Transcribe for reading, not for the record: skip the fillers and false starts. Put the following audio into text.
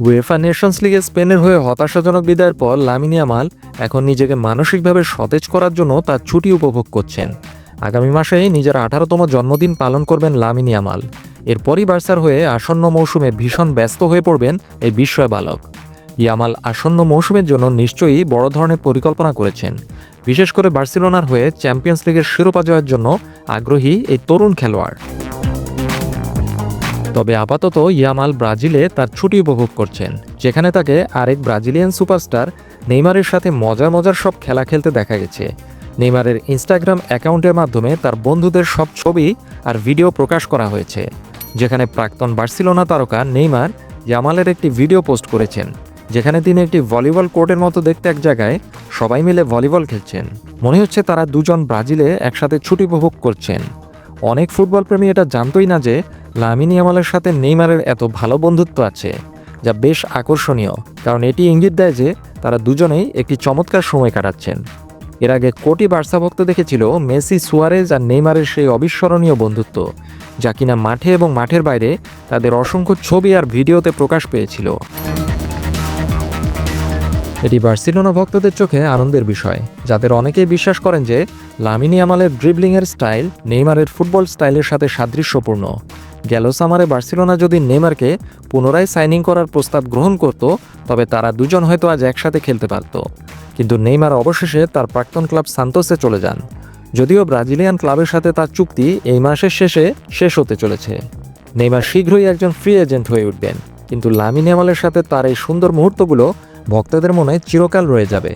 UEFA Nations লিগে স্পেনের হয়ে হতাশাজনক বিদায়ের পর লামিন ইয়ামাল এখন নিজেকে মানসিকভাবে সতেজ করার জন্য তার ছুটি উপভোগ করছেন। আগামী মাসেই নিজের 18তম জন্মদিন পালন করবেন লামিন ইয়ামাল। এরপরই বার্সার হয়ে আসন্ন মৌসুমে ভীষণ ব্যস্ত হয়ে পড়বেন এই বিস্ময় বালক। ইয়ামাল আসন্ন মৌসুমের জন্য নিশ্চয়ই বড় ধরনের পরিকল্পনা করেছেন। বিশেষ করে বার্সেলোনার হয়ে চ্যাম্পিয়ন্স লিগের শিরোপা জয়ের জন্য আগ্রহী এই তরুণ খেলোয়াড়। তবে আপাতত ইয়ামাল ব্রাজিলে তার ছুটি উপভোগ করছেন, যেখানে তাকে আরেক ব্রাজিলিয়ান সুপারস্টার নেইমারের সাথে মজার মজার সব খেলা খেলতে দেখা গেছে। নেইমারের ইনস্টাগ্রাম অ্যাকাউন্টের মাধ্যমে তার বন্ধুদের সব ছবি আর ভিডিও প্রকাশ করা হয়েছে, যেখানে প্রাক্তন বার্সেলোনা তারকা নেইমার ইয়ামালের একটি ভিডিও পোস্ট করেছেন, যেখানে তিনি একটি ভলিবল কোর্টের মতো দেখতে এক জায়গায় সবাই মিলে ভলিবল খেলছেন। মনে হচ্ছে তারা দুজন ব্রাজিলে একসাথে ছুটি উপভোগ করছেন। অনেক ফুটবল প্রেমী এটা জানতই না যে লামিন ইয়ামালের সাথে নেইমারের এত ভালো বন্ধুত্ব আছে, যা বেশ আকর্ষণীয়, কারণ এটি ইঙ্গিত দেয় যে তারা দুজনেই একটি চমৎকার সময় কাটাচ্ছেন। এর আগে কোটি বার্সা ভক্ত দেখেছিল মেসি, সুয়ারেজ আর নেইমারের সেই অবিস্মরণীয় বন্ধুত্ব, যা কিনা মাঠে এবং মাঠের বাইরে তাদের অসংখ্য ছবি আর ভিডিওতে প্রকাশ পেয়েছিল। এটি বার্সেলোনা ভক্তদের চোখে আনন্দের বিষয়, যাদের অনেকেই বিশ্বাস করেন যে লামিন ইয়ামালের ড্রিবলিংয়ের স্টাইল নেইমারের ফুটবল স্টাইলের সাথে সাদৃশ্যপূর্ণ। গেল সামারে বার্সেলোনা যদি নেইমারকে পুনরায় সাইনিং করার প্রস্তাব গ্রহণ করত, তবে তারা দুজন হয়তো আজ একসাথে খেলতে পারত। কিন্তু নেইমার অবশেষে তার প্রাক্তন ক্লাব সান্তোসে চলে যান। যদিও ব্রাজিলিয়ান ক্লাবের সাথে তার চুক্তি এই মাসের শেষ হতে চলেছে। নেইমার শীঘ্রই একজন ফ্রি এজেন্ট হয়ে উঠবেন, কিন্তু লামিন ইয়ামালের সাথে তার এই সুন্দর মুহূর্তগুলো ভক্তদের মনে চিরকাল রয়ে যাবে।